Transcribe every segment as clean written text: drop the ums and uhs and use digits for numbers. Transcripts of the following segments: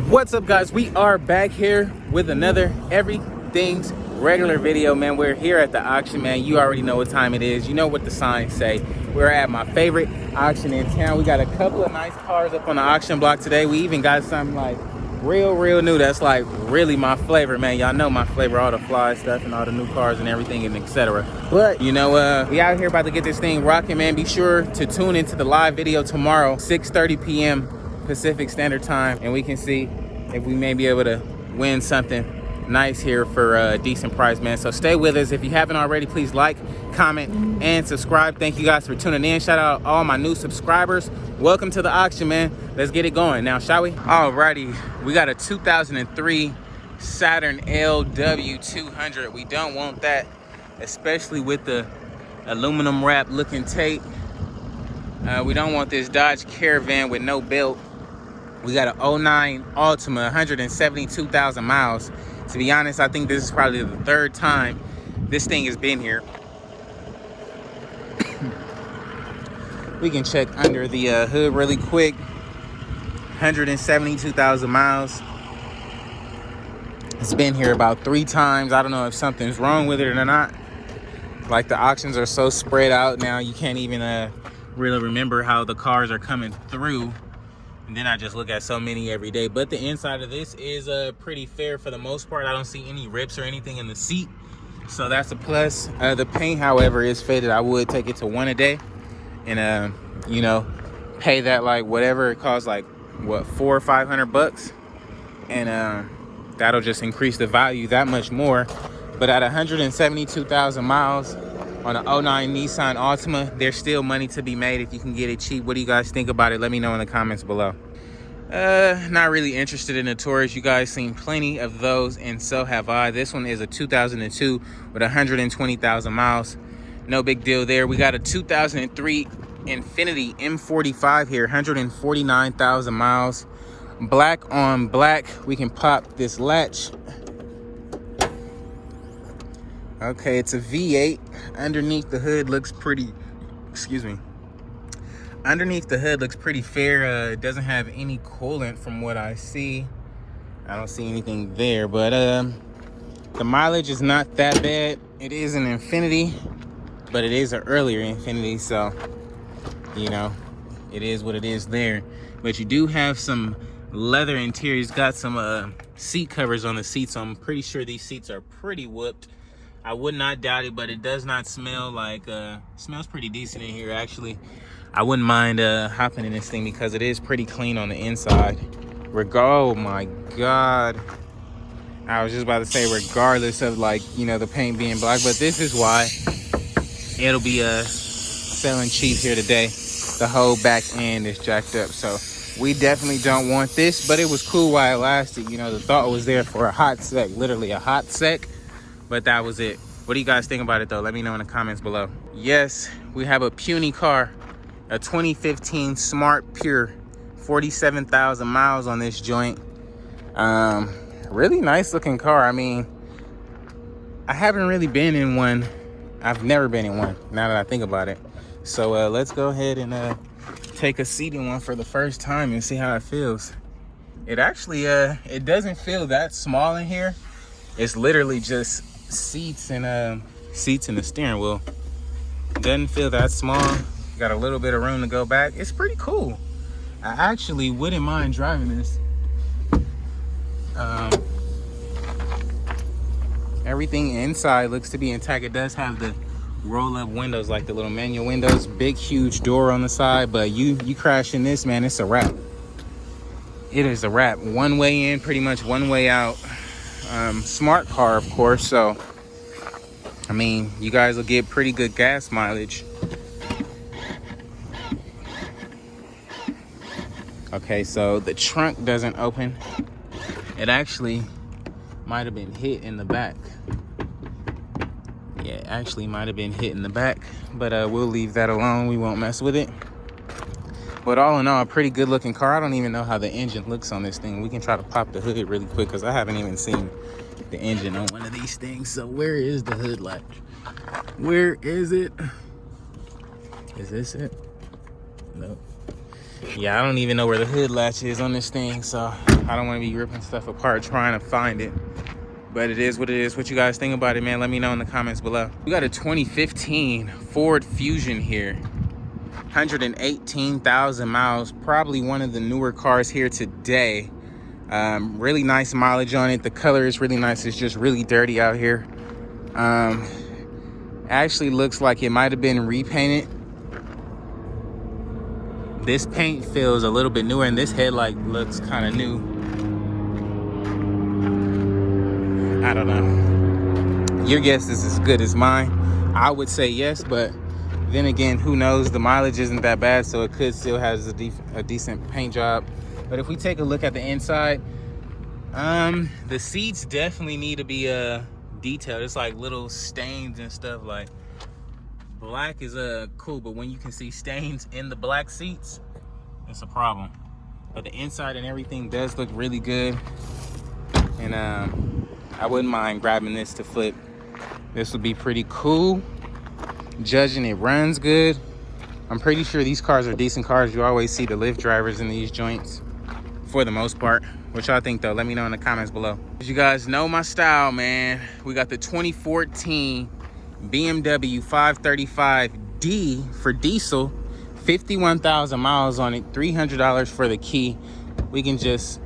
What's up, guys? We are back here with another everything's regular video, man. We're here at the auction, man. You already know what time it is. You know what the signs say. We're at my favorite auction in town. We got a couple of nice cars up on the auction block today. We even got something like real new that's like really my flavor, man. Y'all know my flavor, all the fly stuff and all the new cars and everything and etc. But you know, we out here about to get this thing rocking, man. Be sure to tune into the live video tomorrow, 6:30 p.m. Pacific Standard Time, and we can see if we may be able to win something nice here for a decent price, man. So stay with us. If you haven't already, please like, comment, and subscribe. Thank you guys for tuning in. Shout out all my new subscribers. Welcome to the auction, man. Let's get it going now, shall we? Alrighty, we got a 2003 Saturn LW 200. We don't want that, especially with the aluminum wrap looking tape. We don't want this Dodge Caravan with no belt. We got an 09 Altima, 172,000 miles. To be honest, I think this is probably the third time this thing has been here. We can check under the hood really quick. 172,000 miles. It's been here about 3 times. I don't know if something's wrong with it or not. Like, the auctions are so spread out now, you can't even really remember how the cars are coming through. And then I just look at so many every day. But the inside of this is pretty fair for the most part. I don't see any rips or anything in the seat, so that's a plus. The paint, however, is faded. I would take it to one a day and you know, pay that like whatever it costs, like what, $400 or $500, and that'll just increase the value that much more. But at 172,000 miles on an 09 Nissan Altima, there's still money to be made if you can get it cheap. What do you guys think about it? Let me know in the comments below. Not really interested in the Taurus. You guys seen plenty of those, and so have I. This one is a 2002 with 120,000 miles. No big deal there. We got a 2003 Infiniti M45 here, 149,000 miles. Black on black. We can pop this latch. Okay, it's a V8. Underneath the hood looks pretty, excuse me. Underneath the hood looks pretty fair. It doesn't have any coolant from what I see. I don't see anything there, but the mileage is not that bad. It is an Infiniti, but it is an earlier Infiniti, so, you know, it is what it is there. But you do have some leather interior. It's got some seat covers on the seats, so I'm pretty sure these seats are pretty whooped. I would not doubt it, but it does not smell like, smells pretty decent in here, actually. I wouldn't mind hopping in this thing because it is pretty clean on the inside. Oh my God. I was just about to say, regardless of, like, you know, the paint being black, but this is why it'll be selling cheap here today. The whole back end is jacked up, so we definitely don't want this, but it was cool while it lasted. You know, the thought was there for a hot sec, literally a hot sec. But that was it. What do you guys think about it, though? Let me know in the comments below. Yes, we have a puny car, a 2015 Smart Pure, 47,000 miles on this joint. Really nice looking car. I mean, I haven't really been in one. I've never been in one, now that I think about it. So let's go ahead and take a seat in one for the first time and see how it feels. It actually, it doesn't feel that small in here. It's literally just seats and the steering wheel. Doesn't feel that small. Got a little bit of room to go back. It's pretty cool. I actually wouldn't mind driving this. Everything inside looks to be intact. It does have the roll-up windows, like the little manual windows. Big, huge door on the side, but you crash in this, man, it's a wrap. It is a wrap. One way in, pretty much one way out. Smart car, of course, so I mean, you guys will get pretty good gas mileage. Okay, so the trunk doesn't open. It actually might have been hit in the back. Yeah, it actually might have been hit in the back, but we'll leave that alone. We won't mess with it. But all in all, a pretty good looking car. I don't even know how the engine looks on this thing. We can try to pop the hood really quick because I haven't even seen the engine on one of these things. So where is the hood latch? Where is it? Is this it? Nope. Yeah, I don't even know where the hood latch is on this thing, so I don't want to be ripping stuff apart trying to find it. But it is what it is. What you guys think about it, man? Let me know in the comments below. We got a 2015 Ford Fusion here. 118,000 miles. Probably one of the newer cars here today. Really nice mileage on it. The color is really nice. It's just really dirty out here. Actually looks like it might have been repainted. This paint feels a little bit newer, and this headlight looks kind of new. I don't know. Your guess is as good as mine. I would say yes, but then again, who knows? The mileage isn't that bad, so it could still have a decent paint job. But if we take a look at the inside, the seats definitely need to be detailed. It's like little stains and stuff. Like, black is cool, but when you can see stains in the black seats, it's a problem. But the inside and everything does look really good, and I wouldn't mind grabbing this to flip. This would be pretty cool. Judging it runs good. I'm pretty sure these cars are decent cars. You always see the Lyft drivers in these joints for the most part. What y'all think though? Let me know in the comments below. As you guys know my style, man. We got the 2014 Bmw 535D for diesel. 51,000 miles on it. $300 for the key. We can just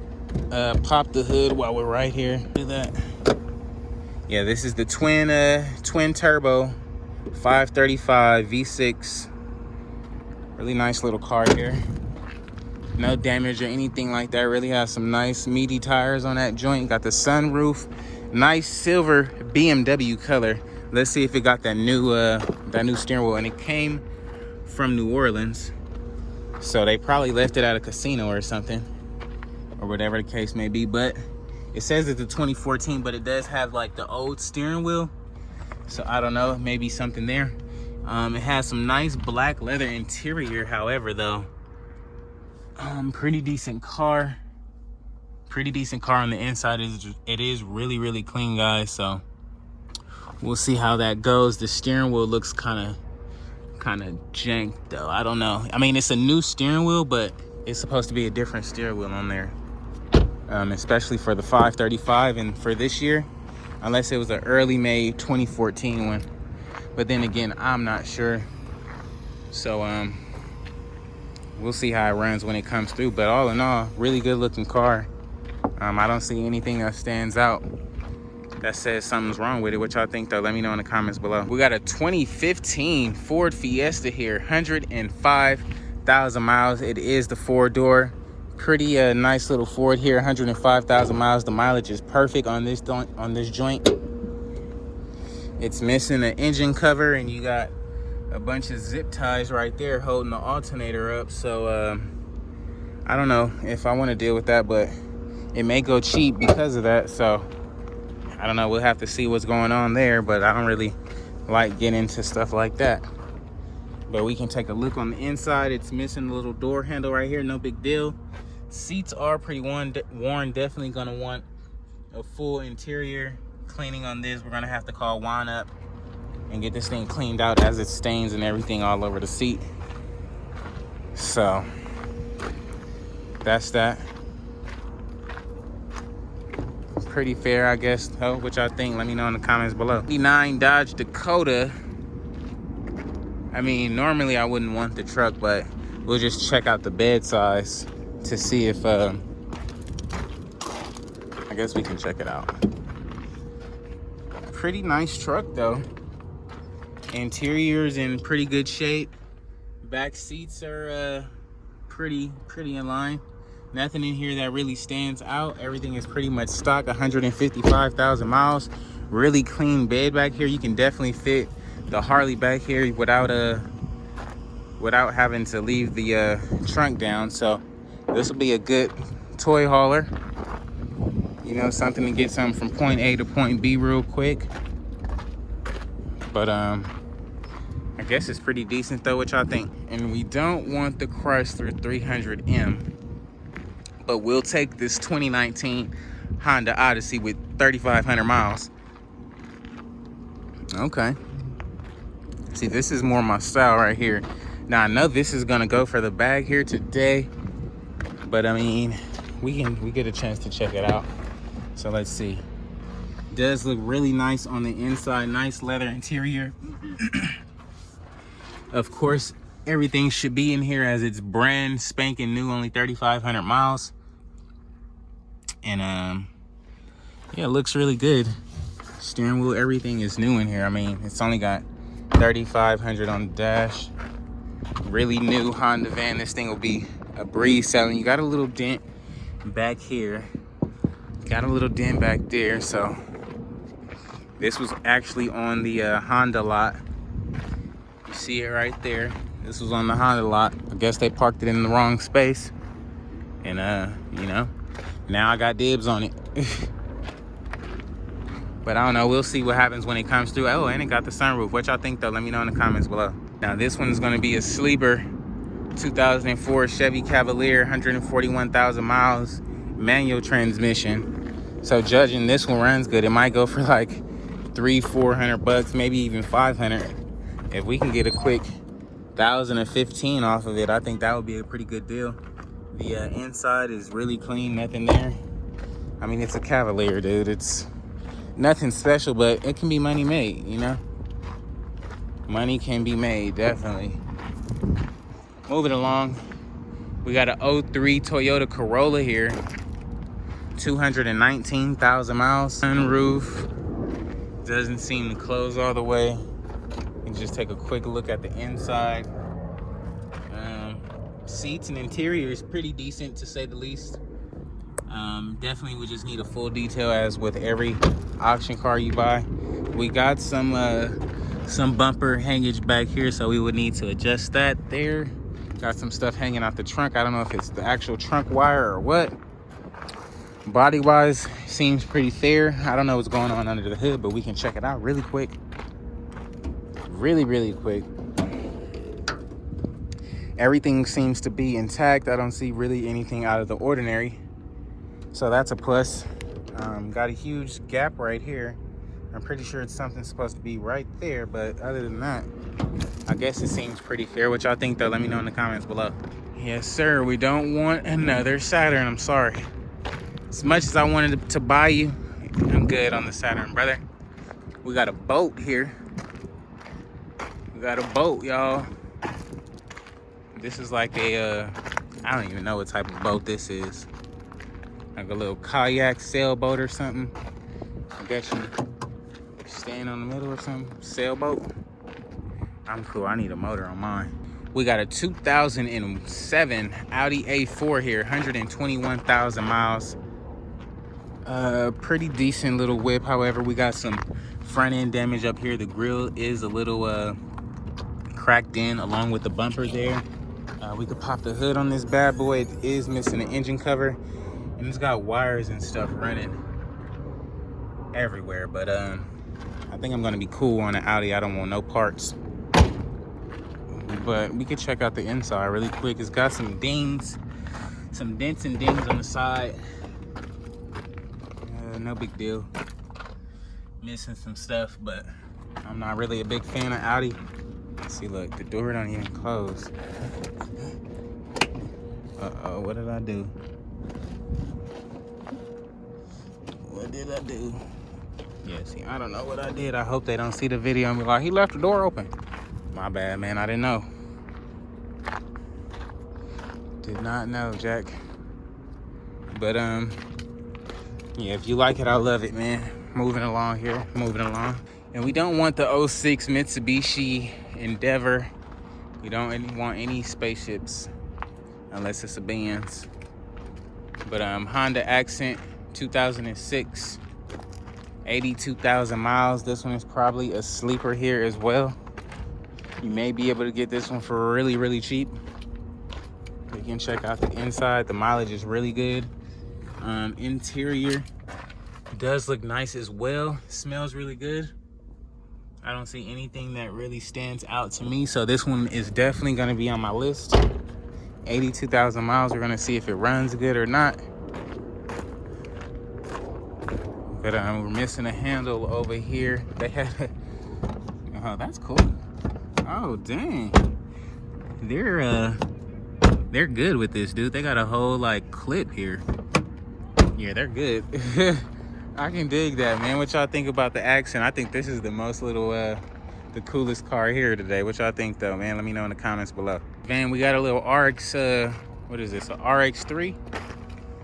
pop the hood while we're right here. Do that. Yeah, this is the twin turbo 535 V6. Really nice little car here. No damage or anything like that. Really has some nice meaty tires on that joint. Got the sunroof. Nice silver BMW color. Let's see if it got that new steering wheel. And it came from New Orleans, so they probably left it at a casino or something, or whatever the case may be. But it says it's a 2014, but it does have like the old steering wheel, so I don't know, maybe something there. It has some nice black leather interior, however, though. Pretty decent car on the inside. It is really clean, guys, so we'll see how that goes. The steering wheel looks kind of jank though. I don't know. I mean, it's a new steering wheel, but it's supposed to be a different steering wheel on there, especially for the 535 and for this year, unless it was an early made 2014 one. But then again, I'm not sure. So we'll see how it runs when it comes through. But all in all, really good looking car. I don't see anything that stands out that says something's wrong with it. What y'all think though? Let me know in the comments below. We got a 2015 Ford Fiesta here. 105,000 miles. It is the 4-door. Pretty nice little Ford here. 105,000 miles. The mileage is perfect on this joint. It's missing an engine cover, and you got a bunch of zip ties right there holding the alternator up. So I don't know if I want to deal with that, but it may go cheap because of that. So I don't know. We'll have to see what's going on there, but I don't really like getting into stuff like that. But we can take a look on the inside. It's missing a little door handle right here. No big deal. Seats are pretty worn. Definitely gonna want a full interior cleaning on this. We're gonna have to call Juan up and get this thing cleaned out, as it stains and everything all over the seat. So that's that. Pretty fair, I guess. Oh, what y'all think? Let me know in the comments below. 89 Dodge Dakota. I mean, normally I wouldn't want the truck, but we'll just check out the bed size to see if I guess we can check it out. Pretty nice truck though. Interior's in pretty good shape. Back seats are pretty in line. Nothing in here that really stands out. Everything is pretty much stock. 155,000 miles. Really clean bed back here. You can definitely fit the Harley back here without having to leave the trunk down. So this will be a good toy hauler. You know, something to get something from point A to point B real quick. But I guess it's pretty decent though. What y'all think? And we don't want the Chrysler 300M. But we'll take this 2019 Honda Odyssey with 3,500 miles. Okay. See, this is more my style right here. Now, I know this is going to go for the bag here today. But, I mean, we get a chance to check it out. So let's see. Does look really nice on the inside. Nice leather interior. Of course, everything should be in here as it's brand spanking new, only 3,500 miles. And yeah, it looks really good. Steering wheel, everything is new in here. I mean, it's only got 3,500 on the dash. Really new Honda van. This thing will be a breeze selling. You got a little dent back here. Got a little dent back there. So this was actually on the Honda lot. You see it right there. This was on the Honda lot. I guess they parked it in the wrong space. And you know, now I got dibs on it. But I don't know, we'll see what happens when it comes through. Oh, and it got the sunroof. What y'all think though? Let me know in the comments below. Now this one is gonna be a sleeper. 2004 Chevy Cavalier, 141,000 miles, manual transmission. So judging this one runs good, it might go for like $300-400 bucks, maybe even 500. If we can get a quick 1,015 off of it, I think that would be a pretty good deal. The inside is really clean, nothing there. I mean, it's a Cavalier, dude. It's nothing special, but it can be money made, you know? Money can be made, definitely. Moving along, we got an 03 Toyota Corolla here. 219,000 miles. Sunroof doesn't seem to close all the way. And just take a quick look at the inside. Seats and interior is pretty decent, to say the least. Definitely would just need a full detail, as with every auction car you buy. We got some bumper hangage back here, so we would need to adjust that there. Got some stuff hanging out the trunk. I don't know if it's the actual trunk wire or what. Body wise, seems pretty fair. I don't know what's going on under the hood, but we can check it out really quick. Really quick. Everything seems to be intact. I don't see really anything out of the ordinary, so that's a plus. Got a huge gap right here. I'm pretty sure it's something supposed to be right there, but other than that, I guess it seems pretty fair. What y'all think though? Let me know in the comments below. Yes sir, we don't want another Saturn. I'm sorry. As much as I wanted to buy you, I'm good on the Saturn, brother. We got a boat here. We got a boat, y'all. This is like a, I don't even know what type of boat this is. Like a little kayak sailboat or something. I guess you stand on the middle or something. Sailboat. I'm cool, I need a motor on mine. We got a 2007 Audi A4 here, 121,000 miles. Pretty decent little whip. However, we got some front end damage up here. The grill is a little cracked in along with the bumper there. We could pop the hood on this bad boy. It is missing an engine cover, and it's got wires and stuff running everywhere. But I think I'm gonna be cool on the Audi. I don't want no parts. But we could check out the inside really quick. It's got some dings, some dents and dings on the side. No big deal. Missing some stuff, but I'm not really a big fan of Audi. See, look, the door don't even close. Uh-oh, what did I do? What did I do? Yeah, see, I don't know what I did. I hope they don't see the video and be like, he left the door open. My bad, man, I didn't know. Did not know, Jack. But, yeah, if you like it, I love it, man. Moving along here, moving along. And we don't want the 06 Mitsubishi Endeavor. We don't want any spaceships unless it's a Benz. But Honda Accent 2006, 82,000 miles. This one is probably a sleeper here as well. You may be able to get this one for really cheap. You can check out the inside. The mileage is really good. Interior does look nice as well. Smells really good. I don't see anything that really stands out to me, so this one is definitely going to be on my list. 82,000 miles. We're going to see if it runs good or not. But we're missing a handle over here. They had oh, that's cool. Oh, dang. They're good with this, dude. They got a whole like clip here. Yeah, they're good. I can dig that, man. What y'all think about the accent? I think this is the most little, the coolest car here today. What y'all think, though, man? Let me know in the comments below. Man, we got a little RX, what is this, a RX-3?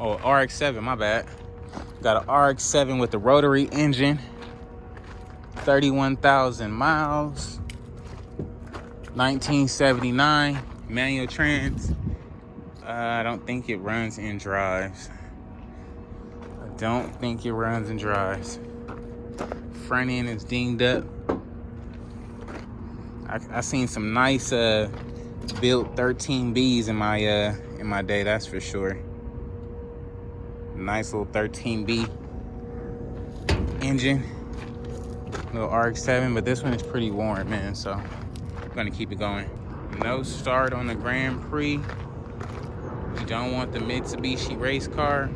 Oh, RX-7, my bad. Got an RX-7 with the rotary engine. 31,000 miles. 1979, manual trans. I don't think it runs and drives. Don't think it runs and drives. Front end is dinged up. I seen some nice built 13Bs in my day, that's for sure. Nice little 13B engine. Little RX-7, but this one is pretty worn, man, so I'm gonna keep it going. No start on the Grand Prix. We don't want the Mitsubishi race car.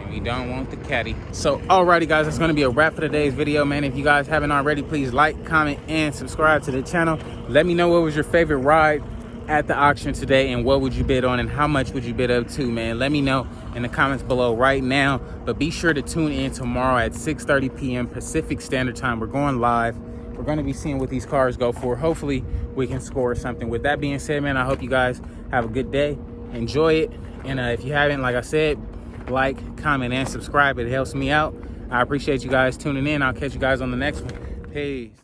We don't want the caddy. So alrighty guys, that's gonna be a wrap for today's video, man. If you guys haven't already, please like, comment, and subscribe to the channel. Let me know what was your favorite ride at the auction today and what would you bid on and how much would you bid up to, man. Let me know in the comments below right now, but be sure to tune in tomorrow at 6:30 p.m. Pacific Standard Time. We're going live. We're gonna be seeing what these cars go for. Hopefully we can score something. With that being said, man, I hope you guys have a good day. Enjoy it. And if you haven't, like I said, like, comment, and subscribe. It helps me out. I appreciate you guys tuning in. I'll catch you guys on the next one. Peace.